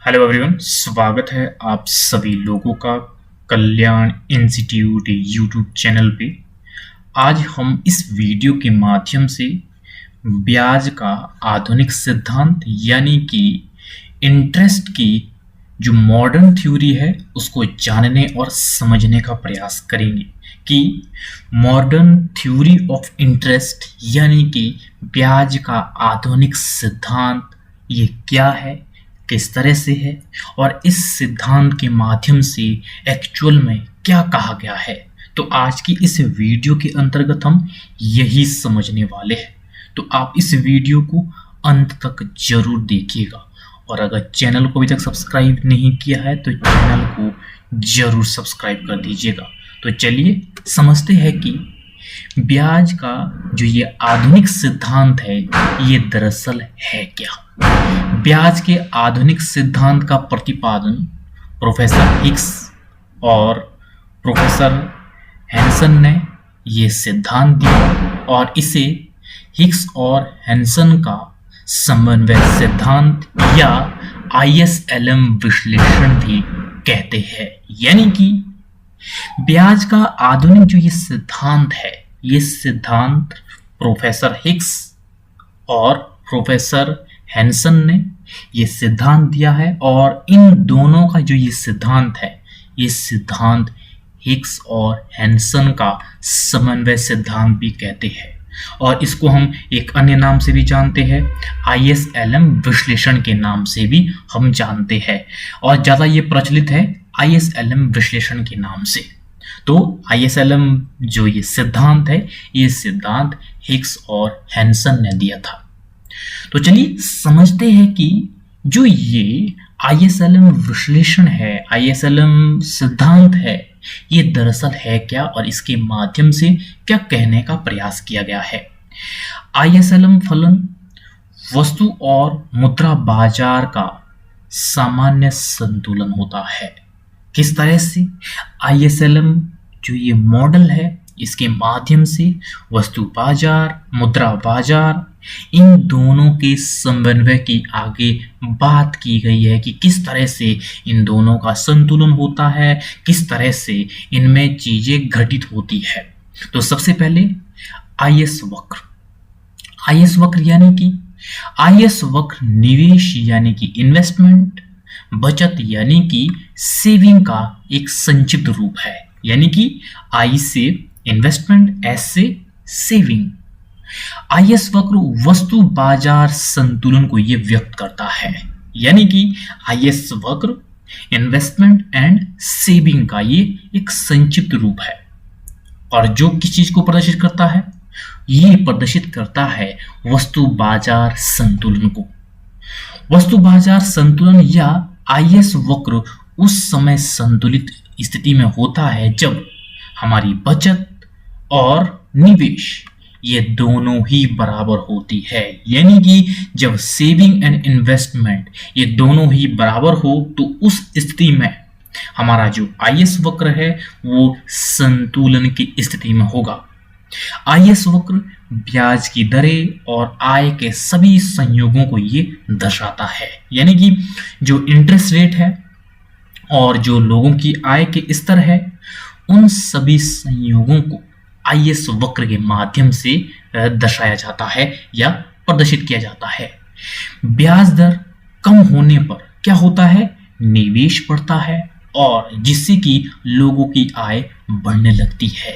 Hello everyone, स्वागत है आप सभी लोगों का कल्याण इंस्टीट्यूट यूट्यूब चैनल पे। आज हम इस वीडियो के माध्यम से ब्याज का आधुनिक सिद्धांत यानी कि इंटरेस्ट की जो मॉडर्न थ्योरी है उसको जानने और समझने का प्रयास करेंगे कि मॉडर्न थ्योरी ऑफ इंटरेस्ट यानी कि ब्याज का आधुनिक सिद्धांत ये क्या है, किस तरह से है और इस सिद्धांत के माध्यम से एक्चुअल में क्या कहा गया है। तो आज की इस वीडियो के अंतर्गत हम यही समझने वाले हैं। तो आप इस वीडियो को अंत तक जरूर देखिएगा और अगर चैनल को अभी तक सब्सक्राइब नहीं किया है तो चैनल को जरूर सब्सक्राइब कर दीजिएगा। तो चलिए समझते हैं कि ब्याज का जो ये आधुनिक सिद्धांत है ये दरअसल है क्या। ब्याज के आधुनिक सिद्धांत का प्रतिपादन प्रोफेसर हिक्स और प्रोफेसर हैंसन ने ये सिद्धांत दिया और इसे हिक्स और हैंसन का समन्वय सिद्धांत या ISLM विश्लेषण भी कहते हैं। यानी कि ब्याज का आधुनिक जो ये सिद्धांत है, ये सिद्धांत प्रोफेसर हिक्स और प्रोफेसर हैंसन ने ये सिद्धांत दिया है और इन दोनों का जो ये सिद्धांत है, ये सिद्धांत हिक्स और हैंसन का समन्वय सिद्धांत भी कहते हैं और इसको हम एक अन्य नाम से भी जानते हैं, ISLM विश्लेषण के नाम से भी हम जानते हैं और ज़्यादा ये प्रचलित है ISLM विश्लेषण के नाम से। तो ISLM जो ये सिद्धांत है, ये सिद्धांत हिक्स और हैंसन ने दिया था। तो चलिए समझते हैं कि जो ये ISLM विश्लेषण है, ISLM सिद्धांत है, ये दरअसल है क्या और इसके माध्यम से क्या कहने का प्रयास किया गया है। ISLM फलन वस्तु और मुद्रा बाजार का सामान्य संतुलन होता है। किस तरह से ISLM जो ये मॉडल है, इसके माध्यम से वस्तु बाजार, मुद्रा बाजार, इन दोनों के समन्वय की आगे बात की गई है कि किस तरह से इन दोनों का संतुलन होता है, किस तरह से इनमें चीजें घटित होती है। तो सबसे पहले IS वक्र यानी कि IS वक्र निवेश यानी कि इन्वेस्टमेंट, बचत यानी कि सेविंग का एक संक्षिप्त रूप है। यानी कि I से इन्वेस्टमेंट, S से सेविंग। IS वक्र वस्तु बाजार संतुलन को ये व्यक्त करता है। यानी कि IS वक्र इन्वेस्टमेंट एंड सेविंग का ये एक संक्षिप्त रूप है और जो किस चीज को प्रदर्शित करता है, ये प्रदर्शित करता है वस्तु बाजार संतुलन को। वस्तु बाजार संतुलन या IS वक्र उस समय संतुलित स्थिति में होता है जब हमारी बचत और निवेश ये दोनों ही बराबर होती है। यानी कि जब सेविंग एंड इन्वेस्टमेंट ये दोनों ही बराबर हो तो उस स्थिति में हमारा जो IS वक्र है वो संतुलन की स्थिति में होगा। IS वक्र ब्याज की दरें और आय के सभी संयोगों को ये दर्शाता है। यानी कि जो इंटरेस्ट रेट है और जो लोगों की आय के स्तर है, उन सभी संयोगों को IS वक्र के माध्यम से दर्शाया जाता है या प्रदर्शित किया जाता है। ब्याज दर कम होने पर क्या होता है, निवेश बढ़ता है और जिससे कि लोगों की आय बढ़ने लगती है।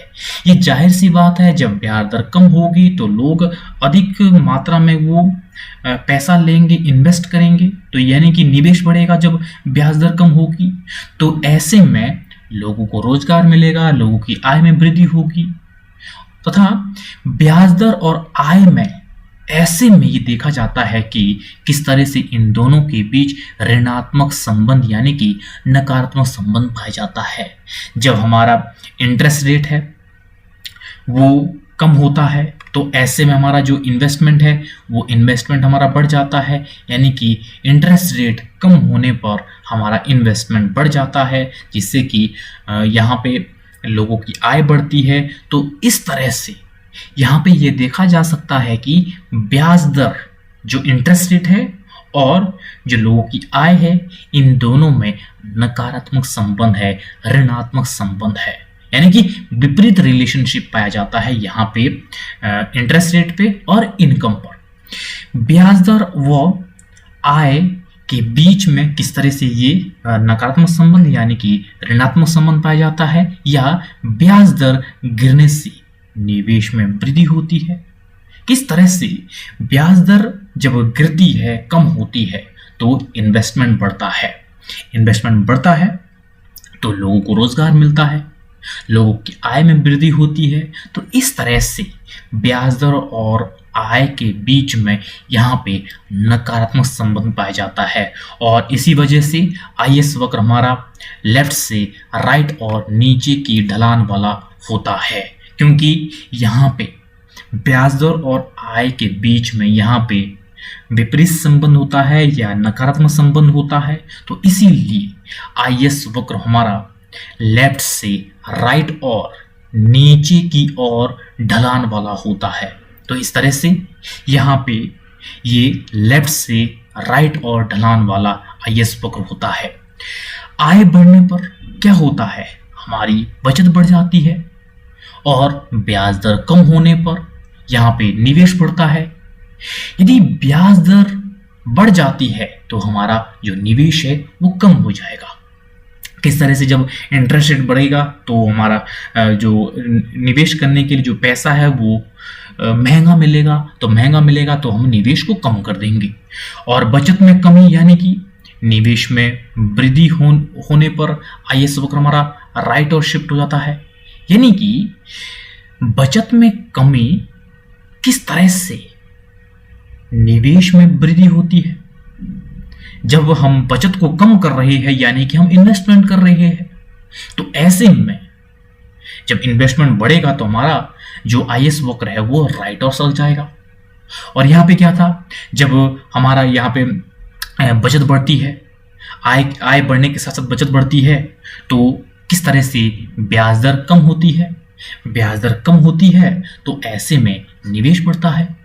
ये जाहिर सी बात है, जब ब्याज दर कम होगी तो लोग अधिक मात्रा में वो पैसा लेंगे, इन्वेस्ट करेंगे। तो यानी कि निवेश बढ़ेगा जब ब्याज दर कम होगी, तो ऐसे में लोगों को रोजगार मिलेगा, लोगों की आय में वृद्धि होगी तथा ब्याज दर और आय में ऐसे में ये देखा जाता है कि किस तरह से इन दोनों के बीच ऋणात्मक संबंध यानी कि नकारात्मक संबंध पाया जाता है। जब हमारा इंटरेस्ट रेट है वो कम होता है तो ऐसे में हमारा जो इन्वेस्टमेंट है वो इन्वेस्टमेंट हमारा बढ़ जाता है। यानी कि इंटरेस्ट रेट कम होने पर हमारा इन्वेस्टमेंट बढ़ जाता है, जिससे कि यहाँ पे लोगों की आय बढ़ती है। तो इस तरह से यहाँ पे ये देखा जा सकता है कि ब्याज दर जो इंटरेस्ट रेट है और जो लोगों की आय है, इन दोनों में नकारात्मक संबंध है, ऋणात्मक संबंध है, यानी कि विपरीत रिलेशनशिप पाया जाता है यहाँ पे इंटरेस्ट रेट पे और इनकम पर। ब्याज दर व आय के बीच में किस तरह से ये नकारात्मक संबंध यानी कि ऋणात्मक संबंध पाया जाता है, या ब्याज दर गिरने से निवेश में वृद्धि होती है। किस तरह से ब्याज दर जब गिरती है, कम होती है, तो इन्वेस्टमेंट बढ़ता है। इन्वेस्टमेंट बढ़ता है तो लोगों को रोजगार मिलता है, लोगों की आय में वृद्धि होती है। तो इस तरह से ब्याज दर और आय के बीच में यहाँ पे नकारात्मक संबंध पाया जाता है, और इसी वजह से आईएस वक्र हमारा लेफ्ट से राइट और नीचे की ढलान वाला होता है, क्योंकि यहाँ पे ब्याज दर और आय के बीच में यहाँ पे विपरीत संबंध होता है या नकारात्मक संबंध होता है। तो इसीलिए आईएस वक्र हमारा लेफ्ट से राइट और नीचे की ओर ढलान वाला होता है। तो इस तरह से यहाँ पे ये लेफ्ट से राइट और ढलान वाला आईएस वक्र होता है। आय बढ़ने पर क्या होता है, हमारी बचत बढ़ जाती है, और ब्याज दर कम होने पर यहाँ पे निवेश बढ़ता है। यदि ब्याज दर बढ़ जाती है तो हमारा जो निवेश है वो कम हो जाएगा। किस तरह से, जब इंटरेस्ट रेट बढ़ेगा तो हमारा जो निवेश करने के लिए जो पैसा है वो महंगा मिलेगा, तो महंगा मिलेगा तो हम निवेश को कम कर देंगे। और बचत में कमी यानी कि निवेश में वृद्धि होने पर आईएस वक्र हमारा राइट और शिफ्ट हो जाता है। यानी कि बचत में कमी किस तरह से निवेश में वृद्धि होती है, जब हम बचत को कम कर रहे हैं यानी कि हम इन्वेस्टमेंट कर रहे हैं। तो ऐसे में जब इन्वेस्टमेंट बढ़ेगा तो हमारा जो आईएस वक्र है वो राइट और सरक जाएगा। और यहाँ पे क्या था, जब हमारा यहाँ पे बचत बढ़ती है, आय बढ़ने के साथ साथ बचत बढ़ती है, तो किस तरह से ब्याज दर कम होती है। ब्याज दर कम होती है तो ऐसे में निवेश बढ़ता है,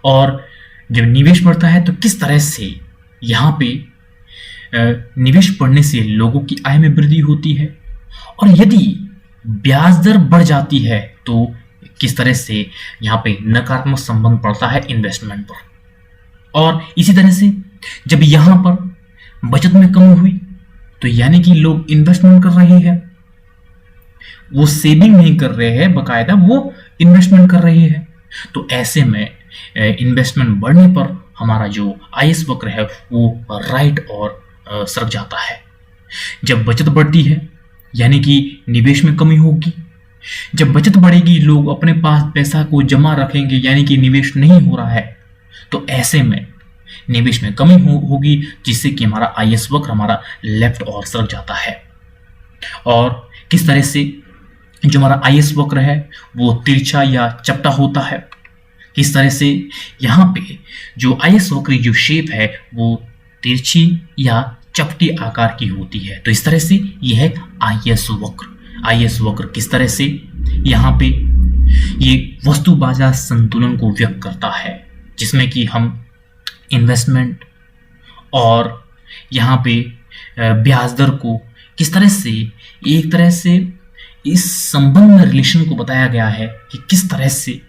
और जब निवेश बढ़ता है तो किस तरह से यहाँ पे निवेश बढ़ने से लोगों की आय में वृद्धि होती है। और यदि ब्याज दर बढ़ जाती है तो किस तरह से यहाँ पे नकारात्मक संबंध पड़ता है इन्वेस्टमेंट पर। और इसी तरह से जब यहाँ पर बचत में कमी हुई तो यानी कि लोग इन्वेस्टमेंट कर रहे हैं, वो सेविंग नहीं कर रहे हैं, बकायदा वो इन्वेस्टमेंट कर रहे हैं। तो ऐसे में इन्वेस्टमेंट बढ़ने पर हमारा जो आईएस वक्र है वो राइट और सरक जाता है। जब बचत बढ़ती है यानी कि निवेश में कमी होगी, जब बचत बढ़ेगी लोग अपने पास पैसा को जमा रखेंगे यानी कि निवेश नहीं हो रहा है, तो ऐसे में निवेश में कमी होगी, जिससे कि हमारा आईएस वक्र हमारा लेफ्ट और सरक जाता है। और किस तरह से जो हमारा आईएस वक्र है वो तिरछा या चपटा होता है। किस तरह से यहाँ पे जो आईएस वक्र की जो शेप है वो तिरछी या चपटी आकार की होती है। तो इस तरह से यह है आईएस वक्र। आईएस वक्र किस तरह से यहाँ पे ये वस्तु बाजार संतुलन को व्यक्त करता है, जिसमें कि हम इन्वेस्टमेंट और यहाँ पे ब्याज दर को किस तरह से एक तरह से इस संबंध में रिलेशन को बताया गया है कि किस तरह से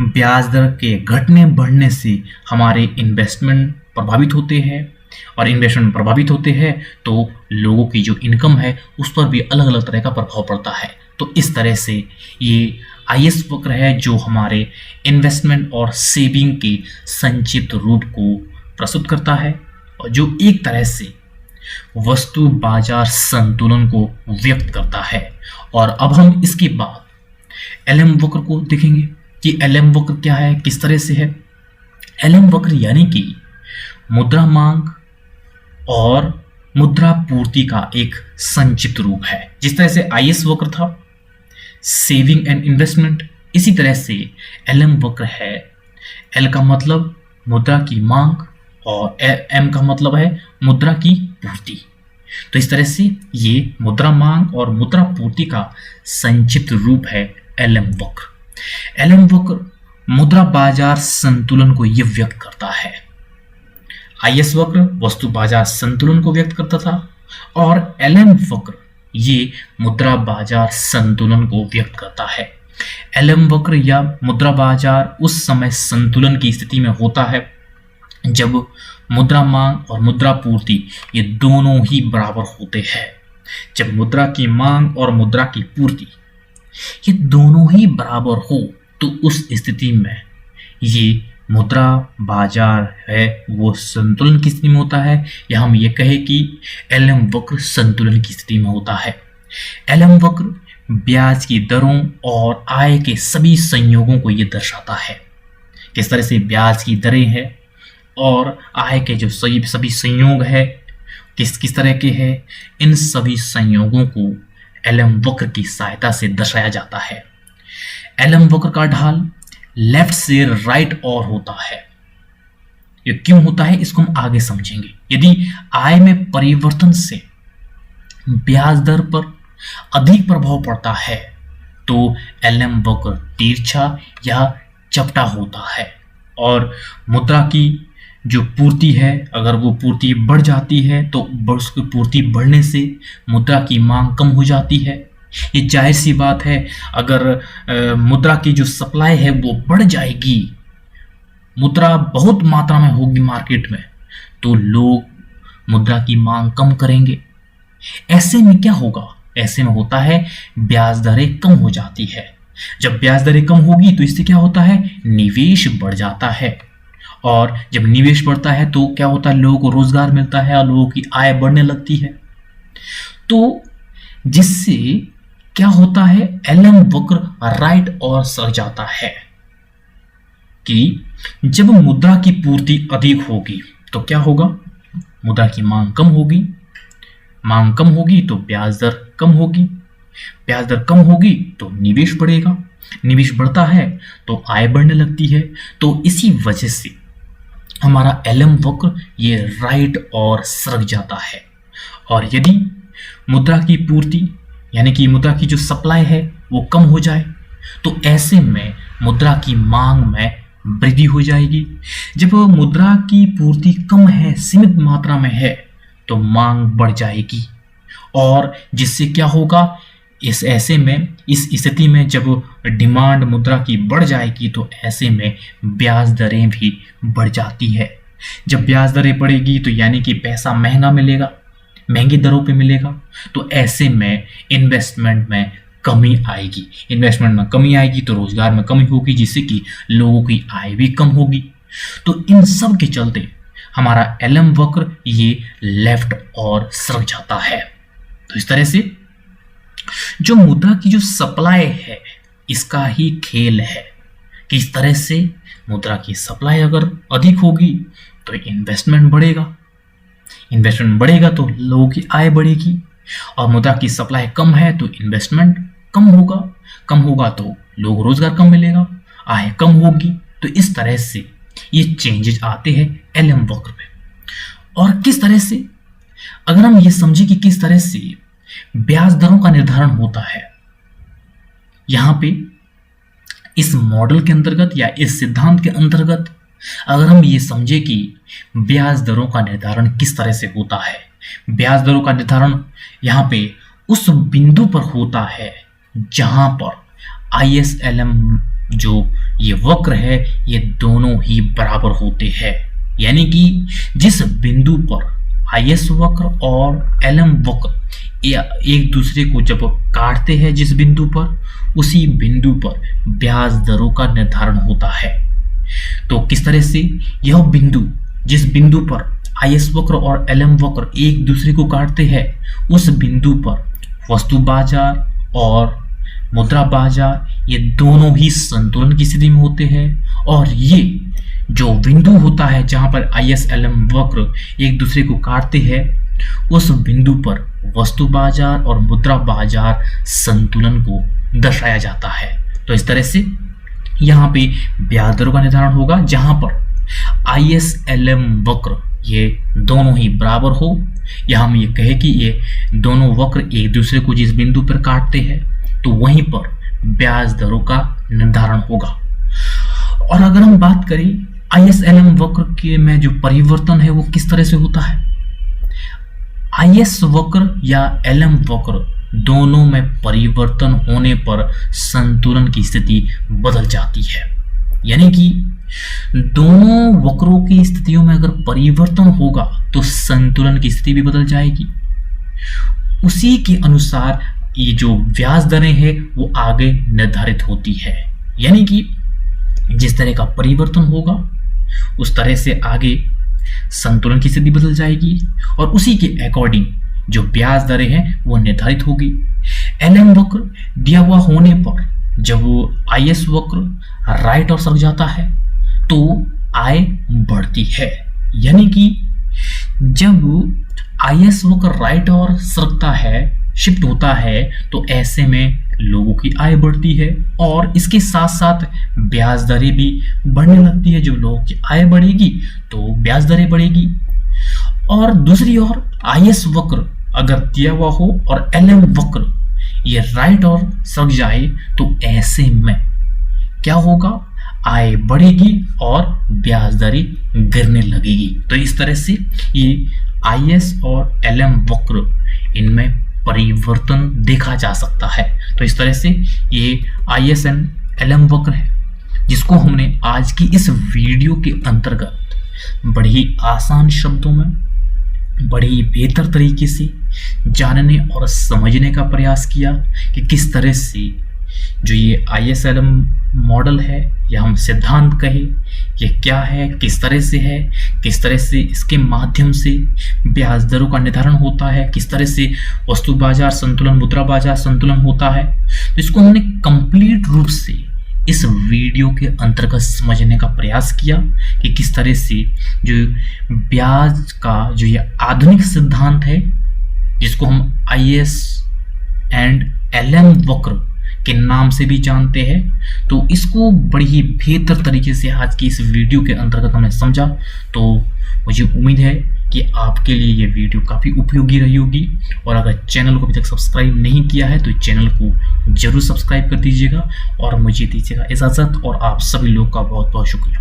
ब्याज दर के घटने बढ़ने से हमारे इन्वेस्टमेंट प्रभावित होते हैं, और इन्वेस्टमेंट प्रभावित होते हैं तो लोगों की जो इनकम है उस पर भी अलग अलग तरह का प्रभाव पड़ता है। तो इस तरह से ये आईएस वक्र है जो हमारे इन्वेस्टमेंट और सेविंग के संक्षिप्त रूप को प्रस्तुत करता है, और जो एक तरह से वस्तु बाजार संतुलन को व्यक्त करता है। और अब हम इसके बाद एलएम वक्र को देखेंगे कि एलएम वक्र क्या है, किस तरह से है। एलएम वक्र यानी कि मुद्रा मांग और मुद्रा पूर्ति का एक संक्षिप्त रूप है। जिस तरह से आईएस वक्र था सेविंग एंड इन्वेस्टमेंट, इसी तरह से एलएम वक्र है। एल का मतलब मुद्रा की मांग और एम का मतलब है मुद्रा की पूर्ति। तो इस तरह से ये मुद्रा मांग और मुद्रा पूर्ति का संक्षिप्त रूप है एलएम वक्र। एलएम वक्र मुद्रा बाजार संतुलन को यह व्यक्त करता है। आईएस वक्र वस्तु बाजार संतुलन को व्यक्त करता था और एलएम वक्र ये मुद्रा बाजार संतुलन को व्यक्त करता है। एलएम वक्र या मुद्रा बाजार उस समय संतुलन की स्थिति में होता है जब मुद्रा मांग और मुद्रा पूर्ति ये दोनों ही बराबर होते हैं। जब मुद्रा की मांग और मुद्रा की पूर्ति ये दोनों ही बराबर हो तो उस स्थिति में ये मुद्रा बाजार है वो संतुलन की स्थिति में होता है, या हम ये कहें कि एलएम वक्र संतुलन की स्थिति में होता है। एलएम वक्र ब्याज की दरों और आय के सभी संयोगों को ये दर्शाता है। किस तरह से ब्याज की दरें हैं और आय के जो सभी संयोग है किस तरह के हैं, इन सभी संयोगों को एलएम वक्र की सहायता से दर्शाया जाता है। एलएम वक्र का ढाल लेफ्ट से राइट और होता है। ये क्यों होता है इसको हम आगे समझेंगे। यदि आय में परिवर्तन से ब्याज दर पर अधिक प्रभाव पड़ता है तो एलएम वक्र तिरछा या चपटा होता है, और मुद्रा की जो पूर्ति है अगर वो पूर्ति बढ़ जाती है तो उसकी पूर्ति बढ़ने से मुद्रा की मांग कम हो जाती है। ये जाहिर सी बात है, अगर मुद्रा की जो सप्लाई है वो बढ़ जाएगी, मुद्रा बहुत मात्रा में होगी मार्केट में, तो लोग मुद्रा की मांग कम करेंगे। ऐसे में क्या होगा, ऐसे में होता है ब्याज दरें कम हो जाती है। जब ब्याज दरें कम होगी तो इससे क्या होता है, निवेश बढ़ जाता है, और जब निवेश बढ़ता है तो क्या होता है, लोगों को रोजगार मिलता है और लोगों की आय बढ़ने लगती है। तो जिससे क्या होता है, एलएम वक्र राइट और सर जाता है कि जब मुद्रा की पूर्ति अधिक होगी तो क्या होगा, मुद्रा की मांग कम होगी, मांग कम होगी तो ब्याज दर कम होगी, ब्याज दर कम होगी तो निवेश बढ़ेगा, निवेश बढ़ता है तो आय बढ़ने लगती है। तो इसी वजह से हमारा एलएम वक्र ये राइट और सरक जाता है। और यदि मुद्रा की पूर्ति यानी कि मुद्रा की जो सप्लाई है वो कम हो जाए तो ऐसे में मुद्रा की मांग में वृद्धि हो जाएगी। जब मुद्रा की पूर्ति कम है, सीमित मात्रा में है, तो मांग बढ़ जाएगी, और जिससे क्या होगा, इस ऐसे में इस स्थिति में जब डिमांड मुद्रा की बढ़ जाएगी तो ऐसे में ब्याज दरें भी बढ़ जाती है। जब ब्याज दरें बढ़ेगी तो यानी कि पैसा महंगा मिलेगा, महंगी दरों पे मिलेगा, तो ऐसे में इन्वेस्टमेंट में कमी आएगी, इन्वेस्टमेंट में कमी आएगी तो रोजगार में कमी होगी, जिससे कि लोगों की आय भी कम होगी। तो इन सब के चलते हमारा एलएम वक्र ये लेफ्ट और सरक जाता है। तो इस तरह से जो मुद्रा की जो सप्लाई है इसका ही खेल है कि इस तरह से मुद्रा की सप्लाई अगर अधिक होगी तो इन्वेस्टमेंट बढ़ेगा, इन्वेस्टमेंट बढ़ेगा तो लोगों की आय बढ़ेगी, और मुद्रा की सप्लाई कम है तो इन्वेस्टमेंट कम होगा, कम होगा तो लोग रोजगार कम मिलेगा, आय कम होगी। तो इस तरह से ये चेंजेस आते हैं एलएम वक्र में। और किस तरह से, अगर हम ये समझे कि किस तरह से ब्याज दरों का निर्धारण होता है, यहां पे इस मॉडल के अंतर्गत या इस सिद्धांत के अंतर्गत अगर हम ये समझे कि ब्याज दरों का निर्धारण किस तरह से होता है, ब्याज दरों का निर्धारण यहाँ पे उस बिंदु पर होता है जहां पर आईएसएलएम जो ये वक्र है ये दोनों ही बराबर होते हैं। यानी कि जिस बिंदु पर आईएस वक्र और एलएम वक्र एक दूसरे को जब काटते हैं, जिस बिंदु पर, उसी बिंदु पर ब्याज दरों का निर्धारण होता है। तो किस तरह से यह बिंदु, जिस बिंदु पर आईएस वक्र और एलएम वक्र एक दूसरे को काटते हैं, उस बिंदु पर वस्तु बाजार और मुद्रा बाजार ये दोनों ही संतुलन की स्थिति में होते हैं। और ये जो बिंदु होता है जहां पर आईएसएलएम वक्र एक दूसरे को काटते हैं, उस बिंदु पर वस्तु बाजार और मुद्रा बाजार संतुलन को दर्शाया जाता है। तो इस तरह से यहाँ पे ब्याज दरों का निर्धारण होगा जहां पर आईएसएलएम वक्र ये दोनों ही बराबर हो, या हम ये कहें कि ये दोनों वक्र एक दूसरे को जिस बिंदु पर काटते हैं तो वहीं पर ब्याज दरों का निर्धारण होगा। और अगर हम बात करें ISLM वक्र के में जो परिवर्तन है वो किस तरह से होता है। IS वक्र या LM वक्र दोनों में परिवर्तन होने पर संतुलन की स्थिति बदल जाती है। यानी कि दोनों वक्रों की स्थितियों में अगर परिवर्तन होगा तो संतुलन की स्थिति भी बदल जाएगी। उसी के अनुसार ये जो ब्याज दरें हैं वो आगे निर्धारित होती है। यानी कि जिस तरह का परिवर्तन होगा उस तरह से आगे संतुलन की स्थिति बदल जाएगी और उसी के अकॉर्डिंग जो ब्याज दरें हैं वो निर्धारित होगी। LM वक्र दिया हुआ होने पर जब IS वक्र राइट और सरक जाता है तो आय बढ़ती है। यानी कि जब IS वक्र राइट और सरकता है, शिफ्ट होता है, तो ऐसे में लोगों की आय बढ़ती है और इसके साथ साथ ब्याज दरें भी बढ़ने लगती है। जब लोगों की आय बढ़ेगी तो ब्याज दरें बढ़ेगी। और दूसरी ओर IS वक्र अगर दिया हुआ हो और LM वक्र ये राइट और सरक जाए तो ऐसे में क्या होगा, आय बढ़ेगी और ब्याज दरें गिरने लगेगी। तो इस तरह से ये IS और LM वक्र इनमें परिवर्तन देखा जा सकता है। तो इस तरह से ये IS एंड LM वक्र है जिसको हमने आज की इस वीडियो के अंतर्गत बड़ी ही आसान शब्दों में बड़ी ही बेहतर तरीके से जानने और समझने का प्रयास किया कि किस तरह से जो ये ISLM मॉडल है या हम सिद्धांत कहे ये क्या है, किस तरह से है, किस तरह से इसके माध्यम से ब्याज दरों का निर्धारण होता है, किस तरह से वस्तु बाजार संतुलन, मुद्रा बाजार संतुलन होता है। तो इसको हमने कंप्लीट रूप से इस वीडियो के अंतर्गत समझने का प्रयास किया कि किस तरह से जो ब्याज का जो ये आधुनिक सिद्धांत है जिसको हम IS एंड LM वक्र के नाम से भी जानते हैं, तो इसको बड़ी ही बेहतर तरीके से आज की इस वीडियो के अंतर्गत हमने समझा। तो मुझे उम्मीद है कि आपके लिए ये वीडियो काफ़ी उपयोगी रही होगी। और अगर चैनल को अभी तक सब्सक्राइब नहीं किया है तो चैनल को जरूर सब्सक्राइब कर दीजिएगा और मुझे दीजिएगा इजाज़त। और आप सभी लोग का बहुत बहुत शुक्रिया।